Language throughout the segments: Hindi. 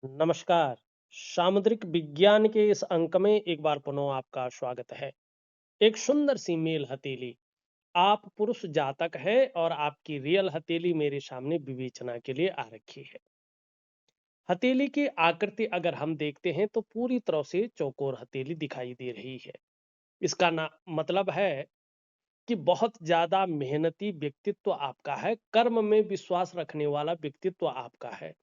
नमस्कार। सामुद्रिक विज्ञान के इस अंक में एक बार पुनः आपका स्वागत है। एक सुंदर सी मेल हथेली। आप पुरुष जातक हैं और आपकी रियल हथेली मेरे सामने विवेचना के लिए आ रखी है। हथेली की आकृति अगर हम देखते हैं तो पूरी तरह से चौकोर हथेली दिखाई दे रही है। इसका ना मतलब है कि बहुत ज्यादा मेहनती व्यक्तित्व आपका है, कर्म में विश्वास रखने वाला व्यक्तित्व आपका है।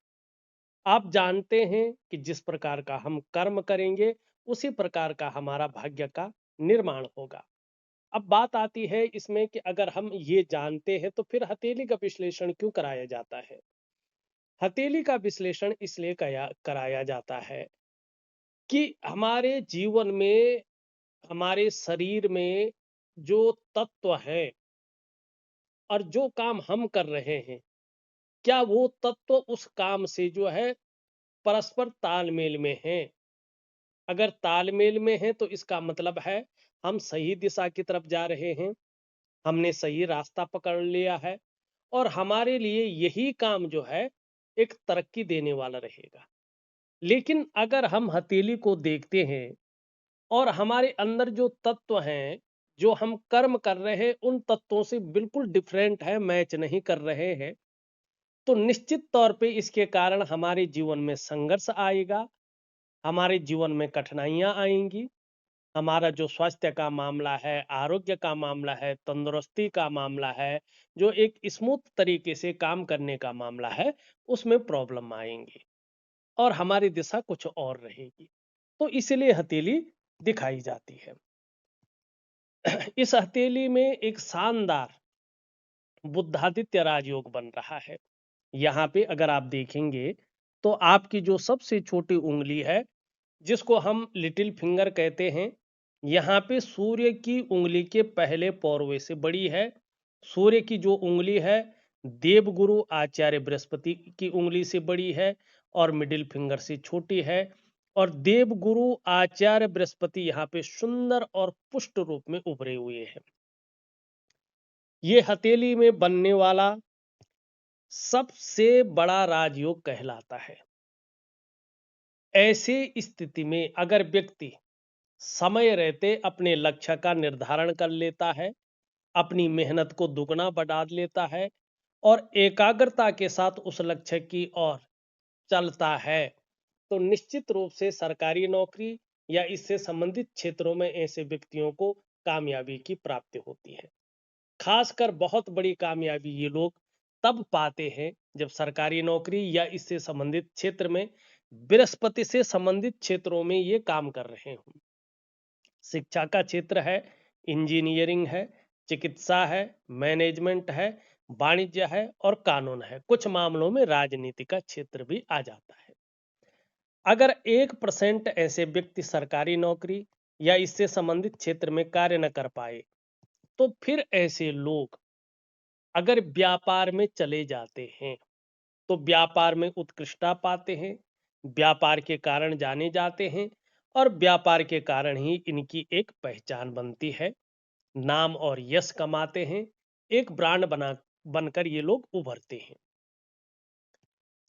आप जानते हैं कि जिस प्रकार का हम कर्म करेंगे उसी प्रकार का हमारा भाग्य का निर्माण होगा। अब बात आती है इसमें कि अगर हम ये जानते हैं तो फिर हथेली का विश्लेषण क्यों कराया जाता है। हथेली का विश्लेषण इसलिए कराया जाता है कि हमारे जीवन में, हमारे शरीर में जो तत्व है और जो काम हम कर रहे हैं, क्या वो तत्व उस काम से जो है परस्पर तालमेल में है। अगर तालमेल में है तो इसका मतलब है हम सही दिशा की तरफ जा रहे हैं, हमने सही रास्ता पकड़ लिया है और हमारे लिए यही काम जो है एक तरक्की देने वाला रहेगा। लेकिन अगर हम हथेली को देखते हैं और हमारे अंदर जो तत्व हैं, जो हम कर्म कर रहे हैं उन तत्वों से बिल्कुल डिफरेंट है, मैच नहीं कर रहे हैं, तो निश्चित तौर पे इसके कारण हमारे जीवन में संघर्ष आएगा, हमारे जीवन में कठिनाइयां आएंगी। हमारा जो स्वास्थ्य का मामला है, आरोग्य का मामला है, तंदुरुस्ती का मामला है, जो एक स्मूथ तरीके से काम करने का मामला है, उसमें प्रॉब्लम आएंगी और हमारी दिशा कुछ और रहेगी। तो इसलिए हथेली दिखाई जाती है। इस हथेली में एक शानदार बुद्धादित्य राजयोग बन रहा है। यहाँ पे अगर आप देखेंगे तो आपकी जो सबसे छोटी उंगली है, जिसको हम लिटिल फिंगर कहते हैं, यहाँ पे सूर्य की उंगली के पहले पौरवे से बड़ी है। सूर्य की जो उंगली है देवगुरु आचार्य बृहस्पति की उंगली से बड़ी है और मिडिल फिंगर से छोटी है। और देवगुरु आचार्य बृहस्पति यहाँ पे सुंदर और पुष्ट रूप में उभरे हुए हैं। ये हथेली में बनने वाला सबसे बड़ा राजयोग कहलाता है। ऐसी स्थिति में अगर व्यक्ति समय रहते अपने लक्ष्य का निर्धारण कर लेता है, अपनी मेहनत को दुगना बढ़ा लेता है और एकाग्रता के साथ उस लक्ष्य की ओर चलता है, तो निश्चित रूप से सरकारी नौकरी या इससे संबंधित क्षेत्रों में ऐसे व्यक्तियों को कामयाबी की प्राप्ति होती है। खासकर बहुत बड़ी कामयाबी ये लोग तब पाते हैं जब सरकारी नौकरी या इससे संबंधित क्षेत्र में, बृहस्पति से संबंधित क्षेत्रों में ये काम कर रहे हों। शिक्षा का क्षेत्र है, इंजीनियरिंग है, चिकित्सा है, मैनेजमेंट है, वाणिज्य है और कानून है। कुछ मामलों में राजनीति का क्षेत्र भी आ जाता है। अगर 1% ऐसे व्यक्ति सरकारी नौकरी या इससे संबंधित क्षेत्र में कार्य न कर पाए, तो फिर ऐसे लोग अगर व्यापार में चले जाते हैं तो व्यापार में उत्कृष्टता पाते हैं, व्यापार के कारण जाने जाते हैं और व्यापार के कारण ही इनकी एक पहचान बनती है, नाम और यश कमाते हैं, एक ब्रांड बनकर ये लोग उभरते हैं।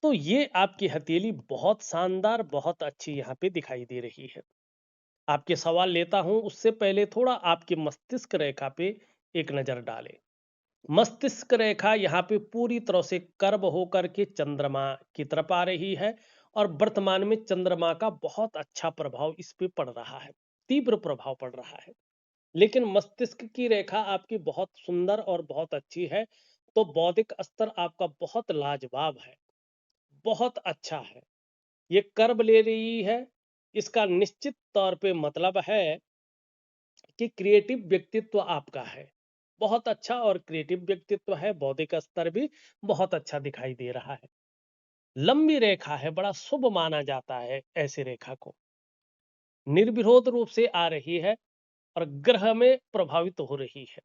तो ये आपकी हथेली बहुत शानदार, बहुत अच्छी यहाँ पे दिखाई दे रही है। आपके सवाल लेता हूं उससे पहले थोड़ा आपके मस्तिष्क रेखा पे एक नजर डालें। मस्तिष्क रेखा यहाँ पे पूरी तरह से कर्व होकर के चंद्रमा की तरफ आ रही है और वर्तमान में चंद्रमा का बहुत अच्छा प्रभाव इस पे पड़ रहा है, तीव्र प्रभाव पड़ रहा है। लेकिन मस्तिष्क की रेखा आपकी बहुत सुंदर और बहुत अच्छी है, तो बौद्धिक स्तर आपका बहुत लाजवाब है, बहुत अच्छा है। ये कर्व ले रही है, इसका निश्चित तौर पे मतलब है कि क्रिएटिव व्यक्तित्व आपका है, बहुत अच्छा और क्रिएटिव व्यक्तित्व है। बौद्धिक स्तर भी बहुत अच्छा दिखाई दे रहा है। लंबी रेखा है, बड़ा शुभ माना जाता है ऐसी रेखा को। निर्विरोध रूप से आ रही है और ग्रह में प्रभावित हो रही है।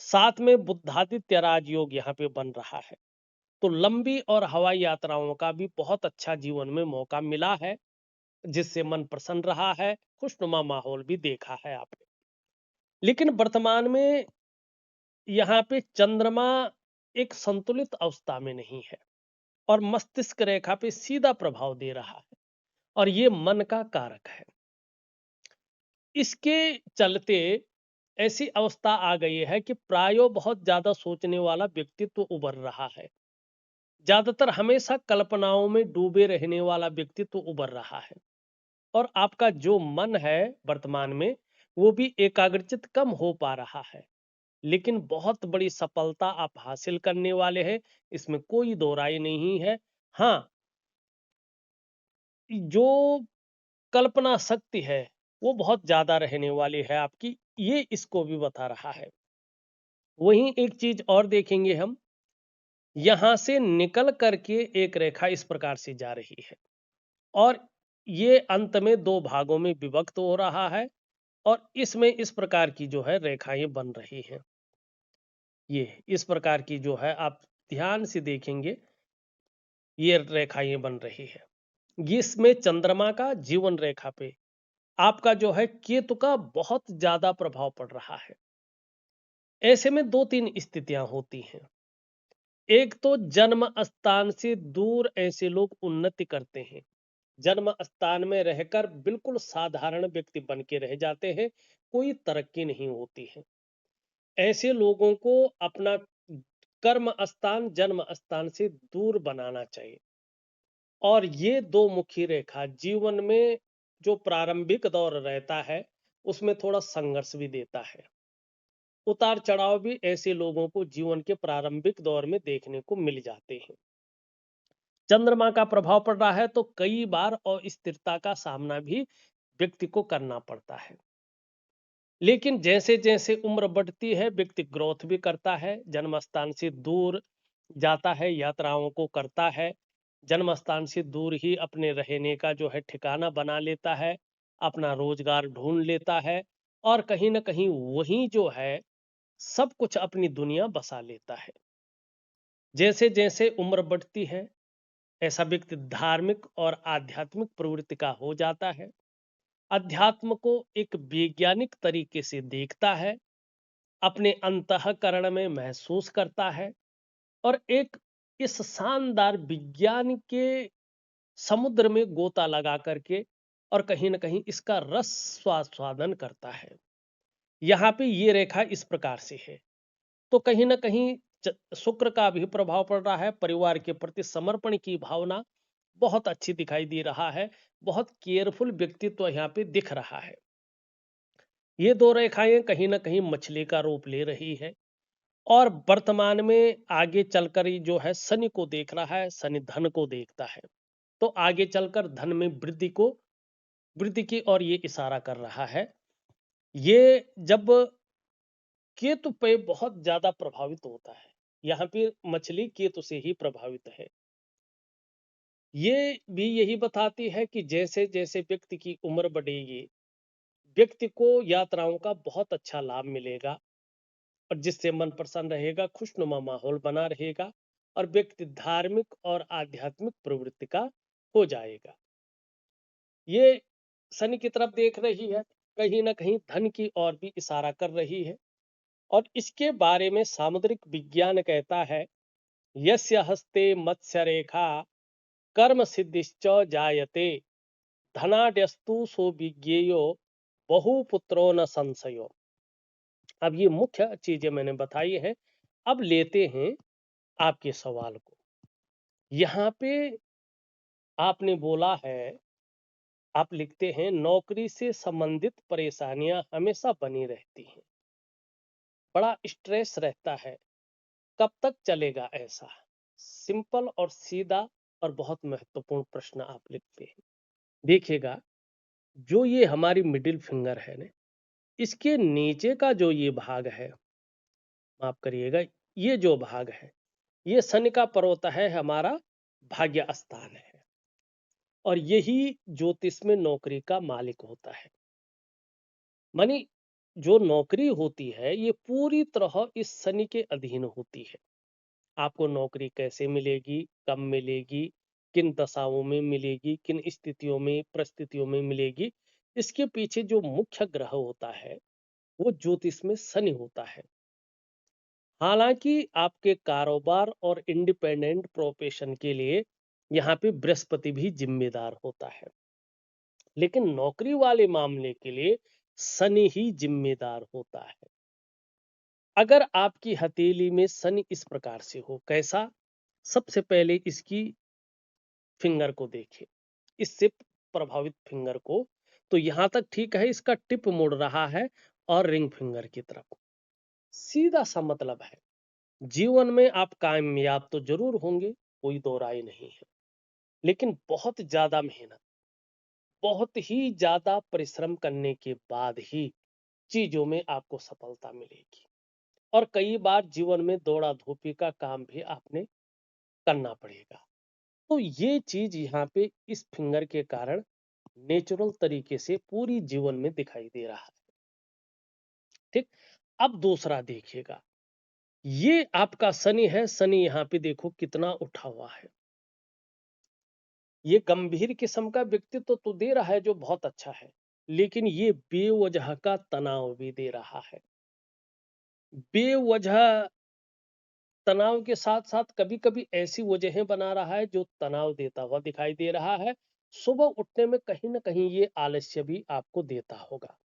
साथ में बुद्धादित्य राजयोग यहाँ पे बन रहा है, तो लंबी और हवाई यात्राओं का भी बहुत अच्छा जीवन में मौका मिला है, जिससे मन प्रसन्न रहा है, खुशनुमा माहौल भी देखा है आपने। लेकिन वर्तमान में यहाँ पे चंद्रमा एक संतुलित अवस्था में नहीं है। और मस्तिष्क रेखा पे सीधा प्रभाव दे रहा है और ये मन का कारक है। इसके चलते ऐसी अवस्था आ गई है कि प्रायो बहुत ज्यादा सोचने वाला व्यक्तित्व उभर रहा है। ज्यादातर हमेशा कल्पनाओं में डूबे रहने वाला व्यक्तित्व उभर रहा है और आपका जो मन है वर्तमान में वो भी एकाग्रचित कम हो पा रहा है। लेकिन बहुत बड़ी सफलता आप हासिल करने वाले हैं, इसमें कोई दो राय नहीं है। हाँ, जो कल्पना शक्ति है वो बहुत ज्यादा रहने वाली है आपकी, ये इसको भी बता रहा है। वहीं एक चीज और देखेंगे हम, यहां से निकल करके एक रेखा इस प्रकार से जा रही है और ये अंत में दो भागों में विभक्त हो रहा है और इसमें इस प्रकार की जो है रेखाएं बन रही हैं। ये इस प्रकार की जो है आप ध्यान से देखेंगे, ये रेखाएं बन रही है। इसमें चंद्रमा का जीवन रेखा पे आपका जो है केतु का बहुत ज्यादा प्रभाव पड़ रहा है। ऐसे में दो तीन स्थितियां होती हैं। एक तो जन्म स्थान से दूर ऐसे लोग उन्नति करते हैं, जन्म स्थान में रहकर बिल्कुल साधारण व्यक्ति बन के रह जाते हैं, कोई तरक्की नहीं होती है। ऐसे लोगों को अपना कर्म स्थान जन्म स्थान से दूर बनाना चाहिए। और ये दो मुखी रेखा जीवन में जो प्रारंभिक दौर रहता है उसमें थोड़ा संघर्ष भी देता है। उतार चढ़ाव भी ऐसे लोगों को जीवन के प्रारंभिक दौर में देखने को मिल जाते हैं। चंद्रमा का प्रभाव पड़ रहा है तो कई बार अस्थिरता का सामना भी व्यक्ति को करना पड़ता है। लेकिन जैसे जैसे उम्र बढ़ती है व्यक्ति ग्रोथ भी करता है, जन्म स्थान से दूर जाता है, यात्राओं को करता है, जन्म स्थान से दूर ही अपने रहने का जो है ठिकाना बना लेता है, अपना रोजगार ढूंढ लेता है और कहीं ना कहीं वही जो है सब कुछ अपनी दुनिया बसा लेता है। जैसे जैसे उम्र बढ़ती है ऐसा व्यक्ति धार्मिक और आध्यात्मिक प्रवृत्ति का हो जाता है, अध्यात्म को एक वैज्ञानिक तरीके से देखता है, अपने अंतःकरण में महसूस करता है और एक इस शानदार विज्ञान के समुद्र में गोता लगा करके और कहीं ना कहीं इसका रस स्वादन करता है। यहाँ पे ये रेखा इस प्रकार से है तो कहीं ना कहीं शुक्र का भी प्रभाव पड़ रहा है, परिवार के प्रति समर्पण की भावना बहुत अच्छी दिखाई दे रहा है, बहुत केयरफुल व्यक्तित्व यहाँ पे दिख रहा है। ये दो रेखाएं कहीं ना कहीं मछली का रूप ले रही है और वर्तमान में आगे चलकर ये जो है शनि को देख रहा है, शनि धन को देखता है तो आगे चलकर धन में वृद्धि की और ये इशारा कर रहा है। ये जब केतु पे बहुत ज्यादा प्रभावित होता है, यहाँ पे मछली केतु से ही प्रभावित है। ये भी यही बताती है कि जैसे जैसे व्यक्ति की उम्र बढ़ेगी व्यक्ति को यात्राओं का बहुत अच्छा लाभ मिलेगा और जिससे मन प्रसन्न रहेगा, खुशनुमा माहौल बना रहेगा और व्यक्ति धार्मिक और आध्यात्मिक प्रवृत्ति का हो जाएगा। ये शनि की तरफ देख रही है, कहीं ना कहीं धन की ओर भी इशारा कर रही है और इसके बारे में सामुद्रिक विज्ञान कहता है, यस्य हस्ते मत्स्य रेखा कर्म सिद्धिश्च जायते धनाड्यस्तु सो विज्ञेयो बहुपुत्रो न संशयो। अब ये मुख्य चीजें मैंने बताई है। अब लेते हैं आपके सवाल को। यहाँ पे आपने बोला है, आप लिखते हैं नौकरी से संबंधित परेशानियां हमेशा बनी रहती हैं, बड़ा स्ट्रेस रहता है, कब तक चलेगा ऐसा? सिंपल और सीधा और बहुत महत्वपूर्ण प्रश्न आप लिखते हैं। देखिएगा, जो ये हमारी मिडिल फिंगर है ना, इसके नीचे का जो ये भाग है, माफ करिएगा, ये जो भाग है ये शनि का पर्वत है, हमारा भाग्य स्थान है और यही ज्योतिष में नौकरी का मालिक होता है। मानी जो नौकरी होती है ये पूरी तरह इस शनि के अधीन होती है। आपको नौकरी कैसे मिलेगी, कब मिलेगी, किन दशाओं में मिलेगी, किन स्थितियों में परिस्थितियों में मिलेगी, इसके पीछे जो मुख्य ग्रह होता है वो ज्योतिष में शनि होता है। हालांकि आपके कारोबार और इंडिपेंडेंट प्रोफेशन के लिए यहाँ पे बृहस्पति भी जिम्मेदार होता है, लेकिन नौकरी वाले मामले के लिए शनि ही जिम्मेदार होता है। अगर आपकी हथेली में शनि इस प्रकार से हो, कैसा? सबसे पहले इसकी फिंगर को देखें, इससे प्रभावित फिंगर को। तो यहां तक ठीक है, इसका टिप मुड़ रहा है और रिंग फिंगर की तरफ। सीधा सा मतलब है, जीवन में आप कामयाब तो जरूर होंगे, कोई दो राय नहीं है, लेकिन बहुत ज्यादा मेहनत, बहुत ही ज्यादा परिश्रम करने के बाद ही चीजों में आपको सफलता मिलेगी। और कई बार जीवन में दौड़ा धूपी का काम भी आपने करना पड़ेगा। तो ये चीज यहाँ पे इस फिंगर के कारण नेचुरल तरीके से पूरी जीवन में दिखाई दे रहा है। ठीक। अब दूसरा देखिएगा, ये आपका शनि है। शनि यहाँ पे देखो कितना उठा हुआ है। ये गंभीर किस्म का व्यक्तित्व तो दे रहा है जो बहुत अच्छा है, लेकिन ये बेवजह का तनाव भी दे रहा है। बेवजह तनाव के साथ साथ कभी कभी ऐसी वजहें बना रहा है जो तनाव देता हुआ दिखाई दे रहा है। सुबह उठने में कहीं ना कहीं ये आलस्य भी आपको देता होगा,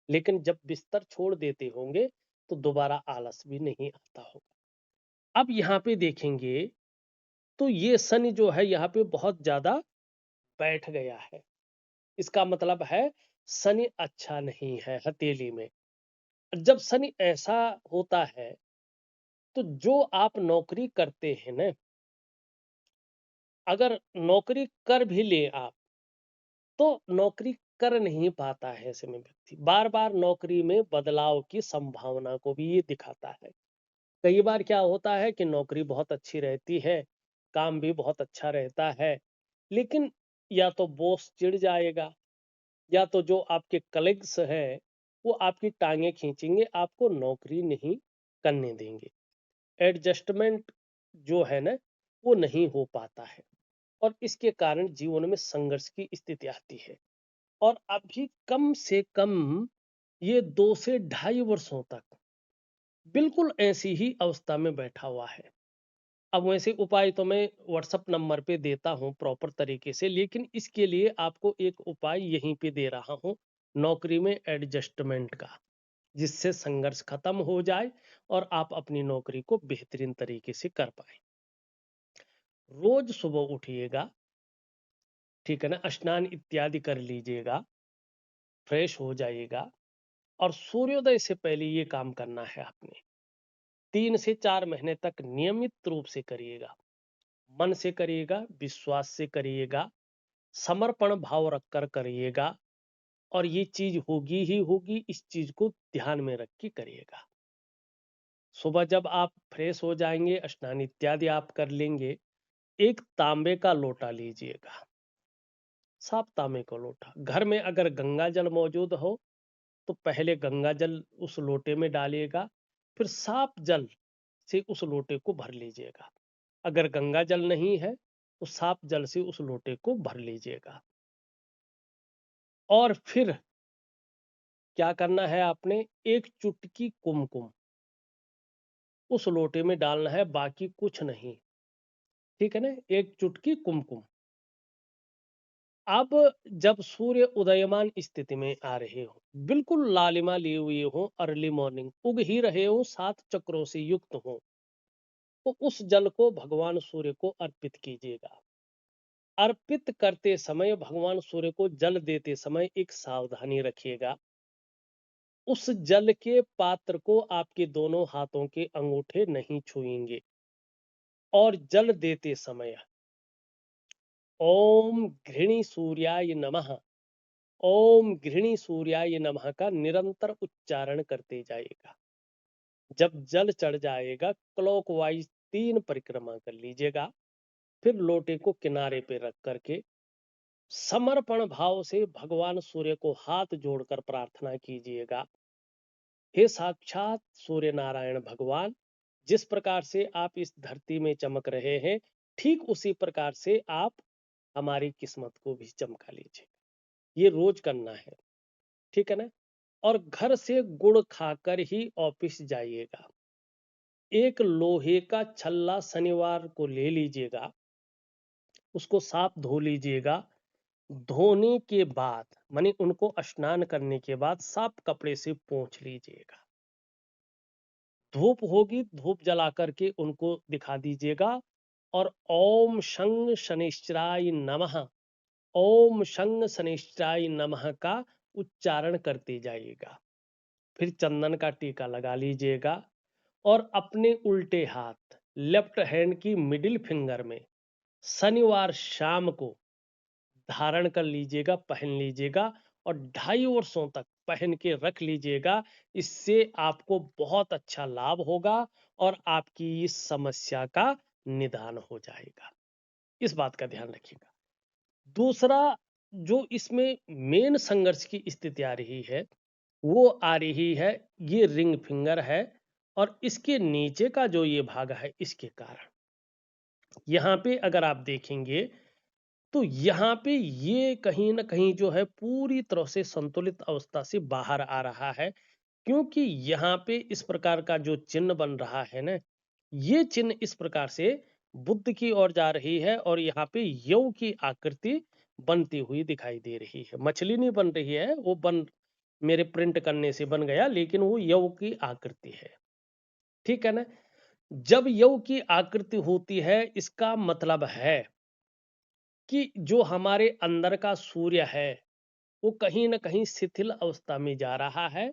लेकिन जब बिस्तर छोड़ देते होंगे तो दोबारा आलस भी नहीं आता होगा। अब यहाँ पे देखेंगे तो ये शनि जो है यहाँ पे बहुत ज्यादा बैठ गया है। इसका मतलब है शनि अच्छा नहीं है हथेली में। जब शनि ऐसा होता है तो जो आप नौकरी करते हैं ना, अगर नौकरी कर भी ले आप, तो नौकरी कर नहीं पाता है ऐसे में व्यक्ति। बार बार नौकरी में बदलाव की संभावना को भी ये दिखाता है। कई बार क्या होता है कि नौकरी बहुत अच्छी रहती है, काम भी बहुत अच्छा रहता है, लेकिन या तो बॉस चिढ़ जाएगा, या तो जो आपके कलीग्स हैं वो आपकी टांगे खींचेंगे, आपको नौकरी नहीं करने देंगे। एडजस्टमेंट जो है ना, वो नहीं हो पाता है, और इसके कारण जीवन में संघर्ष की स्थिति आती है। और अभी कम से कम ये 2 से ढाई वर्षों तक बिल्कुल ऐसी ही अवस्था में बैठा हुआ है। अब वैसे उपाय तो मैं व्हाट्सएप नंबर पे देता हूँ प्रॉपर तरीके से, लेकिन इसके लिए आपको एक उपाय यहीं पे दे रहा हूँ, नौकरी में एडजस्टमेंट का, जिससे संघर्ष खत्म हो जाए और आप अपनी नौकरी को बेहतरीन तरीके से कर पाए। रोज सुबह उठिएगा, ठीक है ना, स्नान इत्यादि कर लीजिएगा, फ्रेश हो जाइएगा, और सूर्योदय से पहले ये काम करना है आपने। 3 से 4 महीने तक नियमित रूप से करिएगा, मन से करिएगा, विश्वास से करिएगा, समर्पण भाव रखकर करिएगा, और ये चीज होगी ही होगी, इस चीज को ध्यान में रख के करिएगा। सुबह जब आप फ्रेश हो जाएंगे, स्नान इत्यादि आप कर लेंगे, एक तांबे का लोटा लीजिएगा, साफ तांबे का लोटा। घर में अगर गंगा जल मौजूद हो तो पहले गंगा जल उस लोटे में डालिएगा, फिर साफ जल से उस लोटे को भर लीजिएगा। अगर गंगा जल नहीं है तो साफ जल से उस लोटे को भर लीजिएगा। और फिर क्या करना है आपने, एक चुटकी कुमकुम उस लोटे में डालना है, बाकी कुछ नहीं। ठीक है ना, एक चुटकी कुमकुम। अब जब सूर्य उदयमान स्थिति में आ रहे हो, बिल्कुल लालिमा लिए हुए हो, अर्ली मॉर्निंग उग ही रहे हो, 7 चक्रों से युक्त हो, तो उस जल को भगवान सूर्य को अर्पित कीजिएगा। अर्पित करते समय भगवान सूर्य को जल देते समय एक सावधानी रखिएगा, उस जल के पात्र को आपके दोनों हाथों के अंगूठे नहीं छुएंगे। और जल देते समय ओम घृणी सूर्याय नमः, ओम घृणी सूर्याय नमः का निरंतर उच्चारण करते जाएगा। जब जल चढ़ जाएगा, क्लॉकवाइज 3 परिक्रमा कर लीजिएगा। फिर लोटे को किनारे पे रख करके समर्पण भाव से भगवान सूर्य को हाथ जोड़कर प्रार्थना कीजिएगा, हे साक्षात सूर्य नारायण भगवान, जिस प्रकार से आप इस धरती में चमक रहे हैं, ठीक उसी प्रकार से आप हमारी किस्मत को भी चमका लीजिए। ये रोज करना है, ठीक है ना। और घर से गुड़ खाकर ही ऑफिस जाइएगा। एक लोहे का छल्ला शनिवार को ले लीजिएगा, उसको साफ धो लीजिएगा। धोने के बाद माने उनको स्नान करने के बाद साफ कपड़े से पोंछ लीजिएगा। धूप होगी, धूप जला करके उनको दिखा दीजिएगा और ओम शं शनिश्चराय नमः, ओम शं शनिश्चराय नमः का उच्चारण करते जाइएगा। फिर चंदन का टीका लगा लीजिएगा और अपने उल्टे हाथ लेफ्ट हैंड की मिडिल फिंगर में शनिवार शाम को धारण कर लीजिएगा, पहन लीजिएगा और 2.5 वर्षों तक पहन के रख लीजिएगा। इससे आपको बहुत अच्छा लाभ होगा और आपकी इस समस्या का निदान हो जाएगा। इस बात का ध्यान रखिएगा। दूसरा जो इसमें मेन संघर्ष की स्थिति आ रही है, वो आ रही है ये रिंग फिंगर है और इसके नीचे का जो ये भाग है इसके कारण। यहाँ पे अगर आप देखेंगे तो यहाँ पे ये कहीं ना कहीं जो है पूरी तरह से संतुलित अवस्था से बाहर आ रहा है, क्योंकि यहाँ पे इस प्रकार का जो चिन्ह बन रहा है ना, ये चिन्ह इस प्रकार से बुद्ध की ओर जा रही है और यहाँ पे यौ की आकृति बनती हुई दिखाई दे रही है। मछली नहीं बन रही है, वो बन मेरे प्रिंट करने से बन गया, लेकिन वो यौ की आकृति है। ठीक है ना। जब यौ की आकृति होती है इसका मतलब है कि जो हमारे अंदर का सूर्य है वो कहीं ना कहीं शिथिल अवस्था में जा रहा है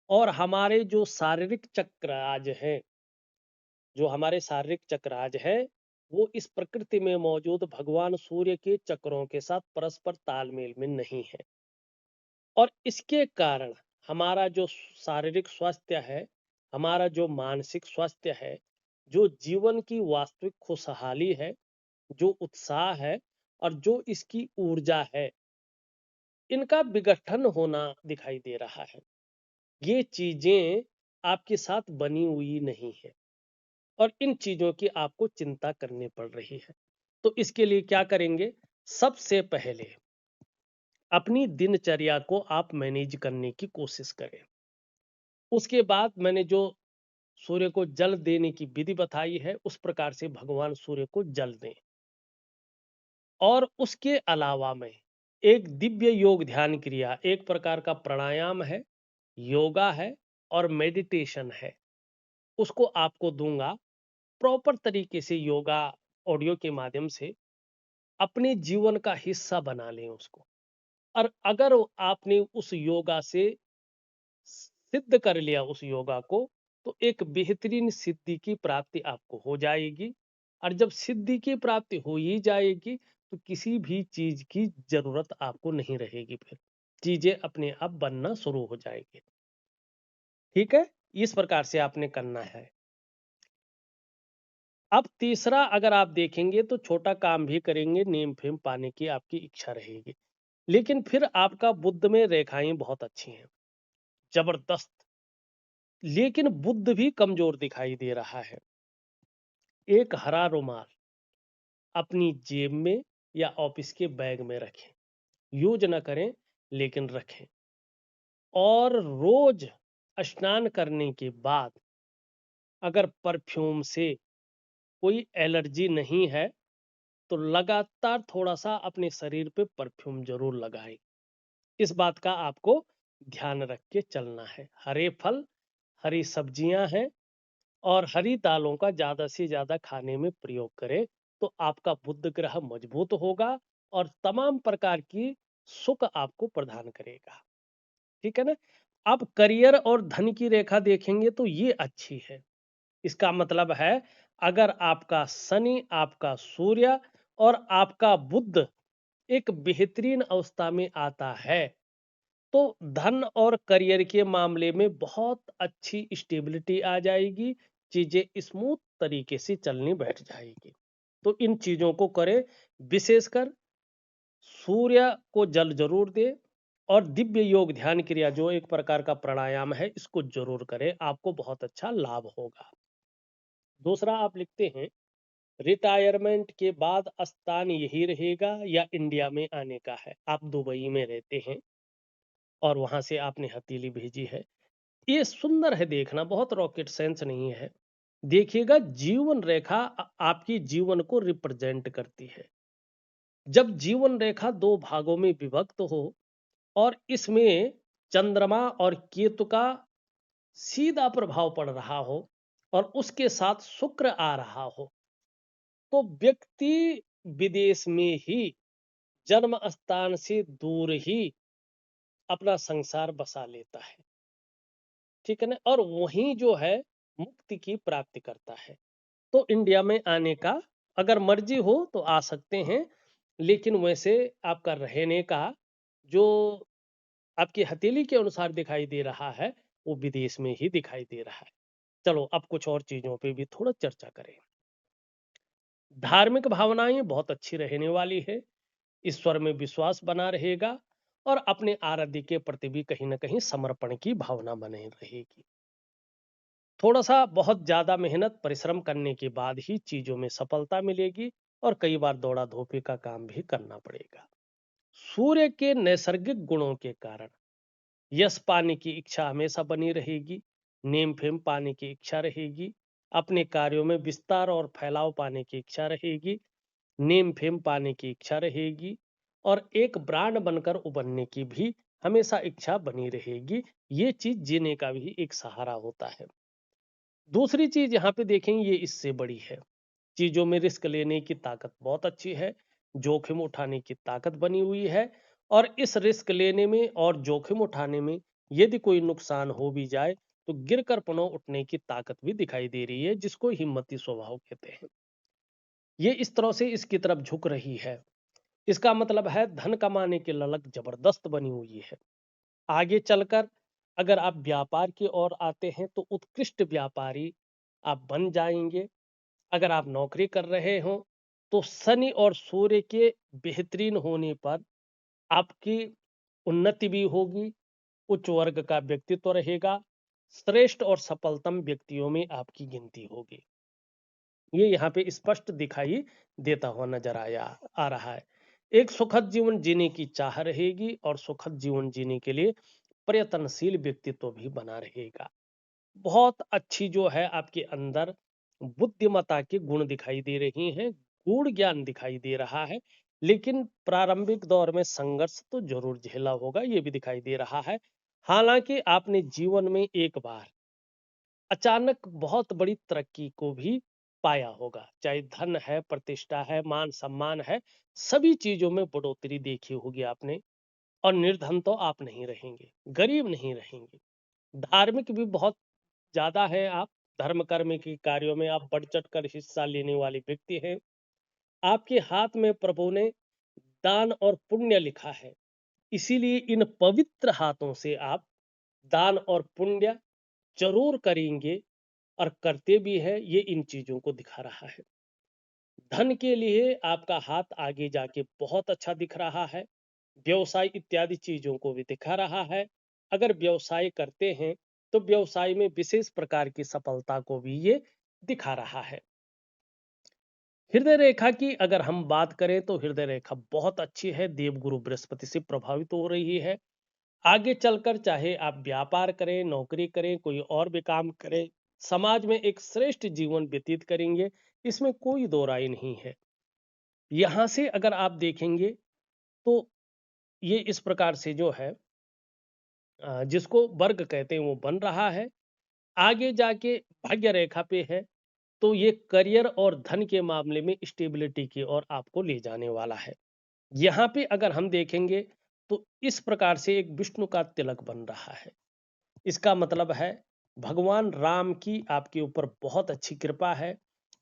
और हमारे जो शारीरिक चक्रराज है, जो हमारे शारीरिक चक्रराज है, वो इस प्रकृति में मौजूद भगवान सूर्य के चक्रों के साथ परस्पर तालमेल में नहीं है और इसके कारण हमारा जो शारीरिक स्वास्थ्य है, हमारा जो मानसिक स्वास्थ्य है, जो जीवन की वास्तविक खुशहाली है, जो उत्साह है और जो इसकी ऊर्जा है, इनका विघटन होना दिखाई दे रहा है। ये चीजें आपके साथ बनी हुई नहीं है और इन चीजों की आपको चिंता करनी पड़ रही है। तो इसके लिए क्या करेंगे? सबसे पहले अपनी दिनचर्या को आप मैनेज करने की कोशिश करें। उसके बाद मैंने जो सूर्य को जल देने की विधि बताई है, उस प्रकार से भगवान सूर्य को जल दें। और उसके अलावा में एक दिव्य योग ध्यान क्रिया, एक प्रकार का प्राणायाम है, योगा है और मेडिटेशन है, उसको आपको दूंगा। प्रॉपर तरीके से योगा ऑडियो के माध्यम से अपने जीवन का हिस्सा बना लें उसको। और अगर आपने उस योगा से सिद्ध कर लिया उस योगा को, तो एक बेहतरीन सिद्धि की प्राप्ति आपको हो जाएगी। और जब सिद्धि की प्राप्ति हो ही जाएगी तो किसी भी चीज की जरूरत आपको नहीं रहेगी, फिर चीजें अपने आप बनना शुरू हो जाएगी। ठीक है, इस प्रकार से आपने करना है। अब तीसरा अगर आप देखेंगे तो छोटा काम भी करेंगे, नेम फेम पाने की आपकी इच्छा रहेगी, लेकिन फिर आपका बुद्ध में रेखाएं बहुत अच्छी हैं, जबरदस्त। लेकिन बुद्ध भी कमजोर दिखाई दे रहा है। एक हरा रुमाल अपनी जेब में या ऑफिस के बैग में रखें, यूज न करें लेकिन रखें। और रोज स्नान करने के बाद अगर परफ्यूम से कोई एलर्जी नहीं है तो लगातार थोड़ा सा अपने शरीर पे परफ्यूम जरूर लगाएं। इस बात का आपको ध्यान रख के चलना है। हरे फल, हरी सब्जियां हैं और हरी दालों का ज्यादा से ज्यादा खाने में प्रयोग करें, तो आपका बुध ग्रह मजबूत होगा और तमाम प्रकार की सुख आपको प्रदान करेगा। ठीक है ना। अब करियर और धन की रेखा देखेंगे तो ये अच्छी है। इसका मतलब है अगर आपका शनि, आपका सूर्य और आपका बुध एक बेहतरीन अवस्था में आता है तो धन और करियर के मामले में बहुत अच्छी स्टेबिलिटी आ जाएगी, चीजें स्मूथ तरीके से चलनी बैठ जाएगी। तो इन चीजों को करें, विशेषकर सूर्य को जल जरूर दे और दिव्य योग ध्यान क्रिया जो एक प्रकार का प्राणायाम है इसको जरूर करें, आपको बहुत अच्छा लाभ होगा। दूसरा आप लिखते हैं, रिटायरमेंट के बाद स्थान यही रहेगा या इंडिया में आने का है? आप दुबई में रहते हैं और वहां से आपने हथेली भेजी है। ये सुंदर है देखना, बहुत रॉकेट साइंस नहीं है। देखिएगा जीवन रेखा आपकी जीवन को रिप्रेजेंट करती है। जब जीवन रेखा दो भागों में विभक्त हो और इसमें चंद्रमा और केतु का सीधा प्रभाव पड़ रहा हो और उसके साथ शुक्र आ रहा हो, तो व्यक्ति विदेश में ही जन्म स्थान से दूर ही अपना संसार बसा लेता है। ठीक है ना, और वहीं जो है मुक्ति की प्राप्ति करता है। तो इंडिया में आने का अगर मर्जी हो तो आ सकते हैं, लेकिन वैसे आपका रहने का जो आपकी हथेली के अनुसार दिखाई दे रहा है, वो विदेश में ही दिखाई दे रहा है। चलो अब कुछ और चीजों पे भी थोड़ा चर्चा करें। धार्मिक भावनाएं बहुत अच्छी रहने वाली है, ईश्वर में विश्वास बना रहेगा और अपने आराध्य के प्रति भी कहीं ना कहीं समर्पण की भावना बने रहेगी। थोड़ा सा बहुत ज्यादा मेहनत परिश्रम करने के बाद ही चीजों में सफलता मिलेगी और कई बार दौड़ा धोपी का काम भी करना पड़ेगा। सूर्य के नैसर्गिक गुणों के कारण यश पाने की इच्छा हमेशा बनी रहेगी, नेम फेम पाने की इच्छा रहेगी, अपने कार्यों में विस्तार और फैलाव पाने की इच्छा रहेगी, नेम फेम पाने की इच्छा रहेगी और एक ब्रांड बनकर उभरने की भी हमेशा इच्छा बनी रहेगी। ये चीज जीने का भी एक सहारा होता है। दूसरी चीज यहाँ पे देखेंगे, ये इससे बड़ी है। चीजों में रिस्क लेने की ताकत बहुत अच्छी है, जोखिम उठाने की ताकत बनी हुई है और इस रिस्क लेने में और जोखिम उठाने में यदि कोई नुकसान हो भी जाए तो गिरकर पुनः उठने की ताकत भी दिखाई दे रही है, जिसको हिम्मती स्वभाव कहते हैं। ये इस तरह से इसकी तरफ झुक रही है। इसका मतलब है धन कमाने की ललक जबरदस्त बनी हुई है। आगे चलकर अगर आप व्यापार की ओर आते हैं तो उत्कृष्ट व्यापारी आप बन जाएंगे। अगर आप नौकरी कर रहे हो तो शनि और सूर्य के बेहतरीन होने पर आपकी उन्नति भी होगी, उच्च वर्ग का व्यक्तित्व रहेगा, श्रेष्ठ और सफलतम व्यक्तियों में आपकी गिनती होगी। ये यहाँ पे स्पष्ट दिखाई देता हुआ नजर आ रहा है। एक सुखद जीवन जीने की चाह रहेगी और सुखद जीवन जीने के लिए प्रयत्नशील व्यक्तित्व भी बना रहेगा। बहुत अच्छी जो है आपके अंदर बुद्धिमत्ता के गुण दिखाई दे रही हैं, गूढ़ ज्ञान दिखाई दे रहा है, लेकिन प्रारंभिक दौर में संघर्ष तो जरूर झेला होगा, ये भी दिखाई दे रहा है। हालांकि आपने जीवन में एक बार अचानक बहुत बड़ी तरक्की को भी पाया होगा, चाहे धन है, प्रतिष्ठा है, मान सम्मान है, सभी चीजों में बढ़ोतरी देखी होगी आपने। और निर्धन तो आप नहीं रहेंगे, गरीब नहीं रहेंगे। धार्मिक भी बहुत ज्यादा है आप, धर्म कर्म के कार्यों में आप बढ़ चढ़ कर हिस्सा लेने वाले व्यक्ति हैं। आपके हाथ में प्रभु ने दान और पुण्य लिखा है, इसीलिए इन पवित्र हाथों से आप दान और पुण्य जरूर करेंगे और करते भी है, ये इन चीजों को दिखा रहा है। धन के लिए आपका हाथ आगे जाके बहुत अच्छा दिख रहा है, व्यवसाय इत्यादि चीजों को भी दिखा रहा है। अगर व्यवसाय करते हैं तो व्यवसाय में विशेष प्रकार की सफलता को भी ये दिखा रहा है। हृदय रेखा की अगर हम बात करें तो हृदय रेखा बहुत अच्छी है, देवगुरु बृहस्पति से प्रभावित हो रही है। आगे चलकर चाहे आप व्यापार करें, नौकरी करें, कोई और भी काम करें, समाज में एक श्रेष्ठ जीवन व्यतीत करेंगे, इसमें कोई दो राय नहीं है। यहां से अगर आप देखेंगे तो ये इस प्रकार से जो है जिसको वर्ग कहते हैं वो बन रहा है। आगे जाके भाग्य रेखा पे है, तो ये करियर और धन के मामले में स्टेबिलिटी की ओर आपको ले जाने वाला है। यहाँ पे अगर हम देखेंगे तो इस प्रकार से एक विष्णु का तिलक बन रहा है। इसका मतलब है भगवान राम की आपके ऊपर बहुत अच्छी कृपा है।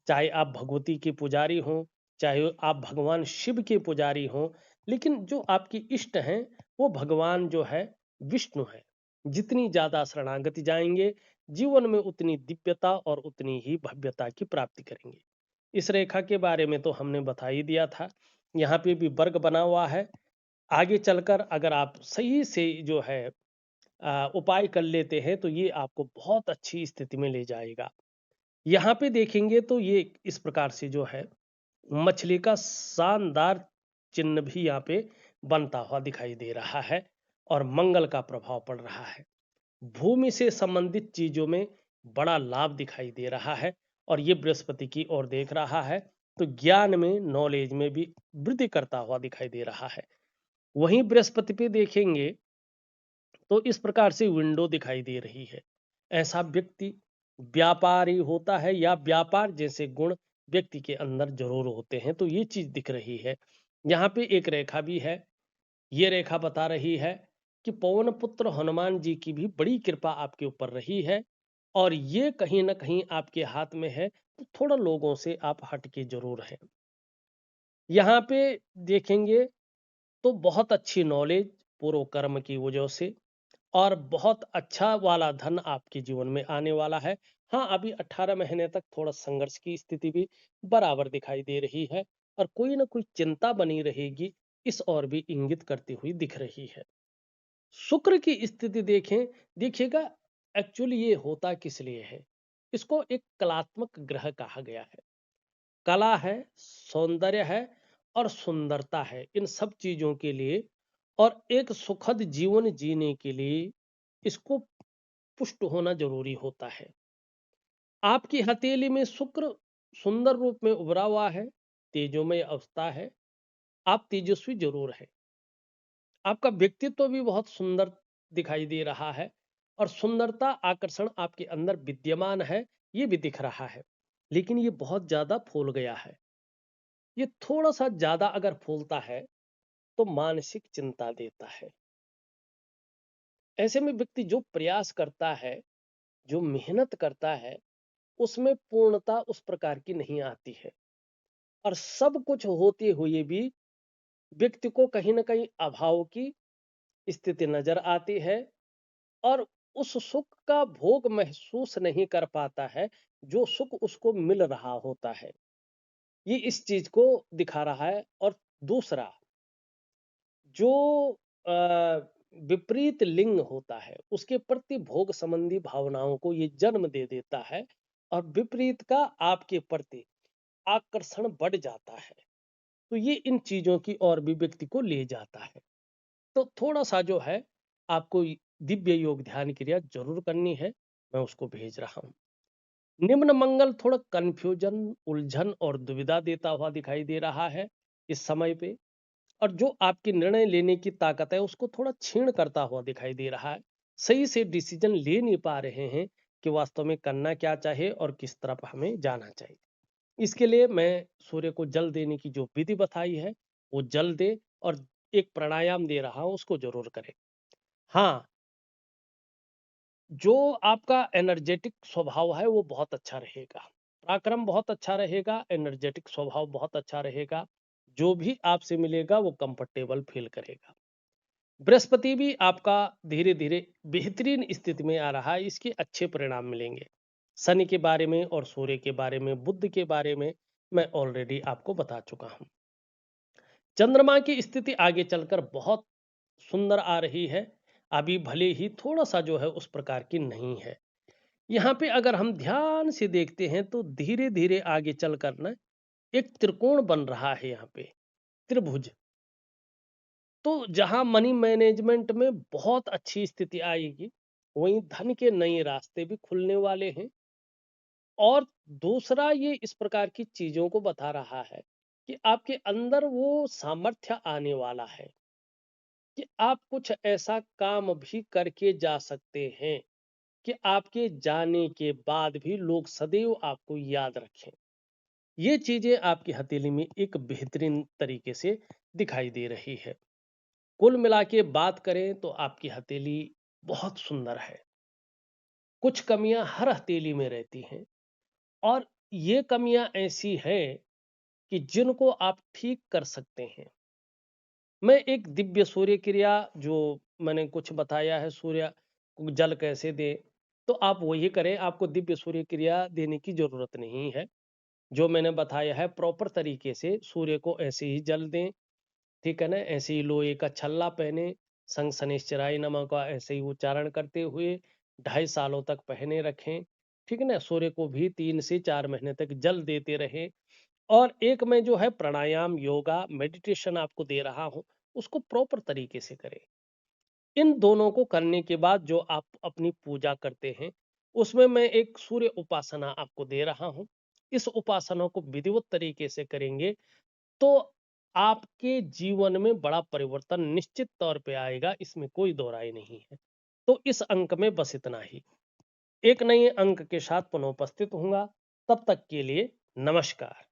चाहे आप भगवती के पुजारी हो, चाहे आप भगवान शिव के पुजारी हो, लेकिन जो आपकी इष्ट हैं वो भगवान जो है विष्णु है। जितनी ज्यादा शरणागति जाएंगे जीवन में उतनी दिव्यता और उतनी ही भव्यता की प्राप्ति करेंगे। इस रेखा के बारे में तो हमने बता ही दिया था। यहाँ पे भी वर्ग बना हुआ है। आगे चलकर अगर आप सही से जो है उपाय कर लेते हैं तो ये आपको बहुत अच्छी स्थिति में ले जाएगा। यहाँ पे देखेंगे तो ये इस प्रकार से जो है मछली का शानदार चिन्ह भी यहाँ पे बनता हुआ दिखाई दे रहा है और मंगल का प्रभाव पड़ रहा है। भूमि से संबंधित चीजों में बड़ा लाभ दिखाई दे रहा है और ये बृहस्पति की ओर देख रहा है, तो ज्ञान में, नॉलेज में भी वृद्धि करता हुआ दिखाई दे रहा है। वहीं बृहस्पति पे देखेंगे तो इस प्रकार से विंडो दिखाई दे रही है। ऐसा व्यक्ति व्यापारी होता है या व्यापार जैसे गुण व्यक्ति के अंदर जरूर होते हैं, तो ये चीज दिख रही है। यहाँ पे एक रेखा भी है। ये रेखा बता रही है कि पवन पुत्र हनुमान जी की भी बड़ी कृपा आपके ऊपर रही है, और ये कहीं ना कहीं आपके हाथ में है, तो थोड़ा लोगों से आप हटके जरूर हैं। यहाँ पे देखेंगे तो बहुत अच्छी नॉलेज पूर्व कर्म की वजह से, और बहुत अच्छा वाला धन आपके जीवन में आने वाला है। हाँ, अभी 18 महीने तक थोड़ा संघर्ष की स्थिति भी बराबर दिखाई दे रही है, और कोई ना कोई चिंता बनी रहेगी, इस ओर भी इंगित करती हुई दिख रही है। शुक्र की स्थिति देखें, देखिएगा एक्चुअली ये होता किस लिए है। इसको एक कलात्मक ग्रह कहा गया है। कला है, सौंदर्य है और सुंदरता है, इन सब चीजों के लिए और एक सुखद जीवन जीने के लिए इसको पुष्ट होना जरूरी होता है। आपकी हथेली में शुक्र सुंदर रूप में उभरा हुआ है, तेजोमय अवस्था है, आप तेजस्वी जरूर है। आपका व्यक्तित्व भी बहुत सुंदर दिखाई दे रहा है, और सुंदरता आकर्षण आपके अंदर विद्यमान है, ये भी दिख रहा है। लेकिन ये बहुत ज्यादा फूल गया है। ये थोड़ा सा ज्यादा अगर फूलता है तो मानसिक चिंता देता है। ऐसे में व्यक्ति जो प्रयास करता है, जो मेहनत करता है, उसमें पूर्णता उस प्रकार की नहीं आती है, और सब कुछ होते हुए भी व्यक्ति को कहीं ना कहीं अभाव की स्थिति नजर आती है, और उस सुख का भोग महसूस नहीं कर पाता है जो सुख उसको मिल रहा होता है। ये इस चीज को दिखा रहा है। और दूसरा, जो अ, विपरीत लिंग होता है उसके प्रति भोग संबंधी भावनाओं को ये जन्म दे देता है, और विपरीत का आपके प्रति आकर्षण बढ़ जाता है। तो ये इन चीजों की ओर भी व्यक्ति को ले जाता है। तो थोड़ा सा जो है, आपको दिव्य योग ध्यान क्रिया जरूर करनी है, मैं उसको भेज रहा हूं। निम्न मंगल थोड़ा कंफ्यूजन, उलझन और दुविधा देता हुआ दिखाई दे रहा है इस समय पे, और जो आपकी निर्णय लेने की ताकत है उसको थोड़ा क्षीण करता हुआ दिखाई दे रहा है। सही से डिसीजन ले नहीं पा रहे हैं कि वास्तव में करना क्या चाहिए और किस तरफ हमें जाना चाहिए। इसके लिए मैं सूर्य को जल देने की जो विधि बताई है वो जल दे, और एक प्राणायाम दे रहा हूं उसको जरूर करें। हाँ, जो आपका एनर्जेटिक स्वभाव है वो बहुत अच्छा रहेगा, पराक्रम बहुत अच्छा रहेगा, एनर्जेटिक स्वभाव बहुत अच्छा रहेगा। जो भी आपसे मिलेगा वो कंफर्टेबल फील करेगा। बृहस्पति भी आपका धीरे धीरे बेहतरीन स्थिति में आ रहा है, इसके अच्छे परिणाम मिलेंगे। शनि के बारे में और सूर्य के बारे में, बुध के बारे में मैं ऑलरेडी आपको बता चुका हूं। चंद्रमा की स्थिति आगे चलकर बहुत सुंदर आ रही है, अभी भले ही थोड़ा सा जो है उस प्रकार की नहीं है। यहाँ पे अगर हम ध्यान से देखते हैं तो धीरे धीरे आगे चलकर ना एक त्रिकोण बन रहा है, यहाँ पे त्रिभुज। तो जहां मनी मैनेजमेंट में बहुत अच्छी स्थिति आएगी, वहीं धन के नए रास्ते भी खुलने वाले हैं। और दूसरा, ये इस प्रकार की चीजों को बता रहा है कि आपके अंदर वो सामर्थ्य आने वाला है कि आप कुछ ऐसा काम भी करके जा सकते हैं कि आपके जाने के बाद भी लोग सदैव आपको याद रखें। ये चीजें आपकी हथेली में एक बेहतरीन तरीके से दिखाई दे रही है। कुल मिला के बात करें तो आपकी हथेली बहुत सुंदर है। कुछ कमियां हर हथेली में रहती हैं, और ये कमियां ऐसी हैं कि जिनको आप ठीक कर सकते हैं। मैं एक दिव्य सूर्य क्रिया जो मैंने कुछ बताया है, सूर्य को जल कैसे दे, तो आप वही करें, आपको दिव्य सूर्य क्रिया देने की जरूरत नहीं है। जो मैंने बताया है प्रॉपर तरीके से सूर्य को ऐसे ही जल दें, ठीक है ना। ऐसे ही लोहे का छल्ला पहने, संग शनिश्चराय नमः का ऐसे ही उच्चारण करते हुए 2.5 सालों तक पहने रखें, ठीक है ना। सूर्य को भी 3 से 4 महीने तक जल देते रहे। और एक मैं जो है प्राणायाम, योगा, मेडिटेशन आपको दे रहा हूं, उसको प्रॉपर तरीके से करें। इन दोनों को करने के बाद जो आप अपनी पूजा करते हैं, उसमें मैं एक सूर्य उपासना आपको दे रहा हूं। इस उपासना को विधिवत तरीके से करेंगे तो आपके जीवन में बड़ा परिवर्तन निश्चित तौर पे आएगा, इसमें कोई दो राय नहीं है। तो इस अंक में बस इतना ही। एक नए अंक के साथ पुनः उपस्थित होऊंगा, तब तक के लिए नमस्कार।